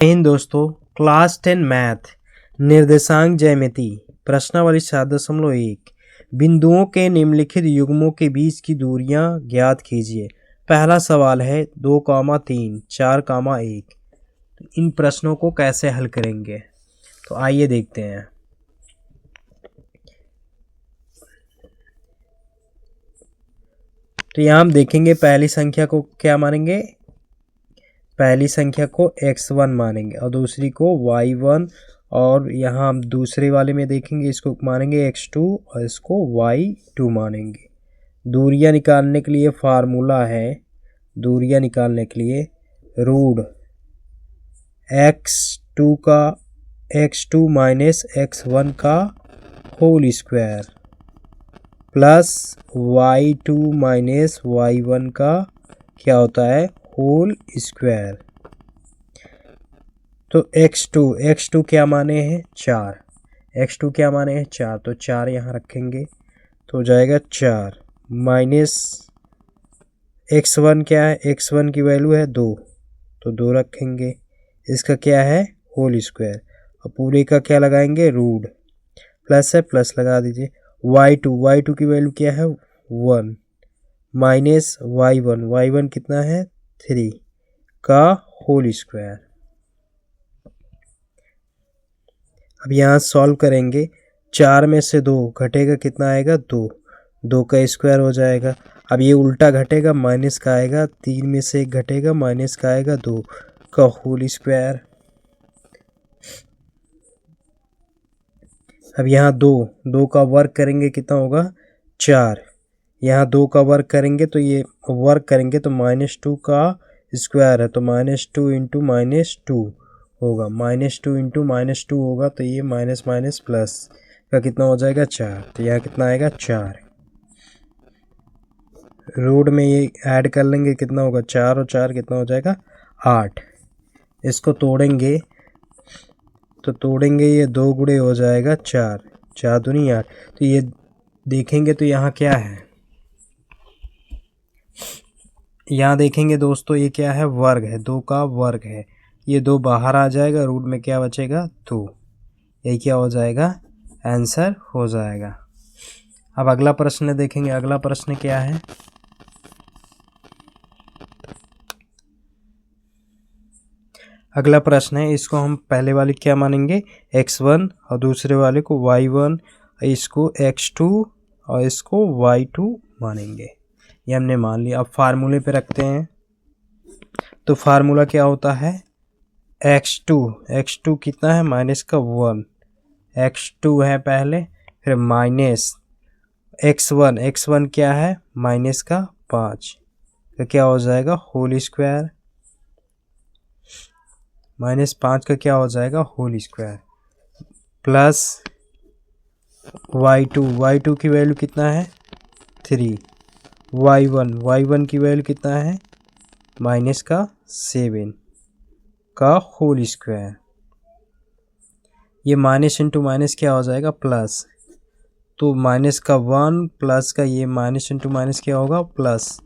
इन दोस्तों, class 10 math निर्देशांक ज्यामिति प्रश्नावली 7.1 बिंदुओं के निम्नलिखित युग्मों के बीच की दूरियां ज्ञात कीजिए। पहला सवाल है 2,3 4,1। इन प्रश्नों को कैसे हल करेंगे, तो आइए देखते हैं। तो यहाँ हम देखेंगे पहली संख्या को क्या मानेंगे, पहली संख्या को x1 मानेंगे और दूसरी को y1, और यहाँ हम दूसरे वाले में देखेंगे इसको मानेंगे x2 और इसको y2 मानेंगे। दूरियां निकालने के लिए फार्मूला है, दूरियां निकालने के लिए रूट x2 माइनस x1 का whole square plus y2 minus y1 का क्या होता है, होल स्क्वायर। तो x2 क्या माने हैं 4, x2 क्या माने हैं 4, तो 4 यहाँ रखेंगे तो हो जाएगा 4 माइनस x1 क्या है, x1 की वैल्यू है 2 तो 2 रखेंगे, इसका क्या है होल स्क्वायर और पूरे का क्या लगाएंगे रूट, प्लस है प्लस लगा दीजिए। y2 की वैल्यू क्या है 1 माइनस y1 कितना है 3 का होल स्क्वायर। अब यहाँ सॉल्व करेंगे, 4 में से 2 घटेगा कितना आएगा 2 का स्क्वायर हो जाएगा। अब ये उल्टा घटेगा माइनस का आएगा, 3 में से 1 घटेगा माइनस का आएगा 2 का होल स्क्वायर। अब यहाँ 2 का वर्क करेंगे कितना होगा 4, यहाँ 2 का वर्क करेंगे तो ये वर्क करेंगे तो -2 का स्क्वायर है तो -2 इंटू -2 होगा, -2 इंटू -2 होगा तो ये माइनस माइनस प्लस का कितना हो जाएगा 4, तो यहाँ कितना आएगा 4। रूट में ये ऐड कर लेंगे कितना होगा 4 और 4 कितना हो जाएगा 8। इसको तोड़ेंगे तो तोड़ेंगे ये 2 गुणे हो जाएगा 4 दूनी 8। तो ये देखेंगे तो यहाँ क्या है, यहाँ देखेंगे दोस्तों ये क्या है वर्ग है, 2 का वर्ग है, ये 2 बाहर आ जाएगा, रूट में क्या बचेगा 2, यही क्या हो जाएगा आंसर हो जाएगा। अब अगला प्रश्न देखेंगे, अगला प्रश्न क्या है, अगला प्रश्न है इसको हम पहले वाले क्या मानेंगे x1 और दूसरे वाले को y1, इसको x2 और इसको y2 मानेंगे, ये हमने मान लिया। अब फार्मूले पे रखते हैं, तो फार्मूला क्या होता है x2 कितना है माइनस का 1, x2 है पहले, फिर माइनस x1 क्या है माइनस का 5, तो क्या हो जाएगा होल स्क्वायर, -5 का क्या हो जाएगा होल स्क्वायर प्लस y2 की वैल्यू कितना है 3, y1 की वैल्यू कितना है माइनस का 7 का होल स्क्वायर। ये माइनस इंटू माइनस क्या हो जाएगा प्लस, तो माइनस का 1 प्लस का ये माइनस इंटू माइनस क्या होगा प्लस,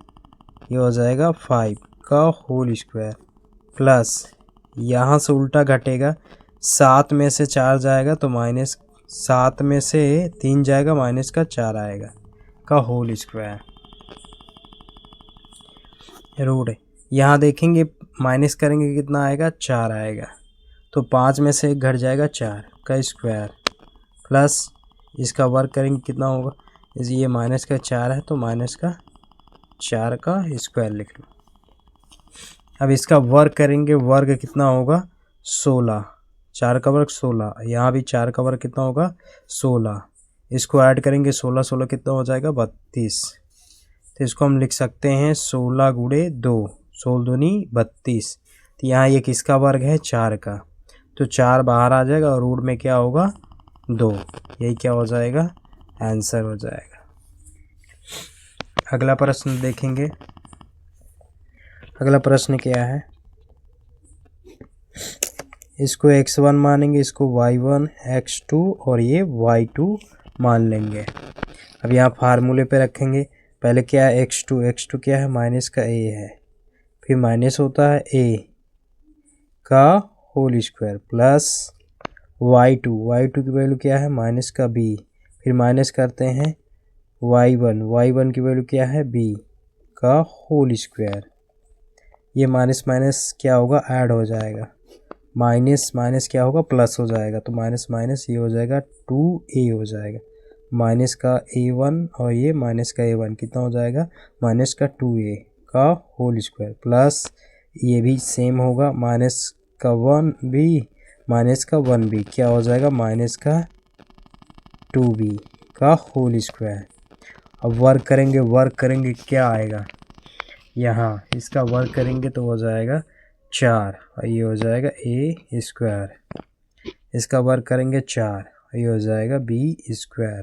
ये हो जाएगा 5 का होल स्क्वायर प्लस यहाँ से उल्टा घटेगा, 7 में से 4 जाएगा तो माइनस, 7 में से 3 जाएगा माइनस का 4 आएगा का होल स्क्वायर। रूट यहाँ देखेंगे माइनस करेंगे कितना आएगा 4 आएगा, तो 5 में से 1 घट जाएगा 4 का स्क्वायर प्लस इसका वर्क करेंगे कितना होगा, ये माइनस का 4 है तो माइनस का 4 का स्क्वायर लिख लो। अब इसका वर्ग करेंगे, वर्ग कितना होगा 16, 4 का वर्ग 16, यहाँ भी 4 का वर्ग कितना होगा 16, इसको ऐड करेंगे 16 कितना हो जाएगा 32, तो इसको हम लिख सकते हैं 16 गुणे 2, 16 दूनी 32। तो यहाँ ये किसका वर्ग है 4 का, तो 4 बाहर आ जाएगा और रूट में क्या होगा 2, यही क्या हो जाएगा आंसर हो जाएगा। अगला प्रश्न देखेंगे, अगला प्रश्न क्या है, इसको x1 मानेंगे, इसको y1, x2 और ये y2 मान लेंगे। अब यहाँ फार्मूले पे रखेंगे, पहले क्या है x2 क्या है माइनस का a है, फिर माइनस होता है a का होल स्क्वायर प्लस y2 की वैल्यू क्या है माइनस का b, फिर माइनस करते हैं y1 की वैल्यू क्या है b का होल स्क्वायर। ये माइनस माइनस क्या होगा ऐड हो जाएगा, माइनस माइनस क्या होगा प्लस हो जाएगा, तो माइनस माइनस ये हो जाएगा 2a हो जाएगा, माइनस का a1 और ये माइनस का a1 कितना हो जाएगा माइनस का 2a का होल स्क्वायर प्लस ये भी सेम होगा माइनस का 1b माइनस का 1b क्या हो जाएगा माइनस का 2b का होल स्क्वायर। अब वर्क करेंगे क्या आएगा यहाँ, इसका वर्क करेंगे तो हो जाएगा 4 और ये हो जाएगा a स्क्वायर, इसका वर्क करेंगे 4 और ये हो जाएगा b स्क्वायर।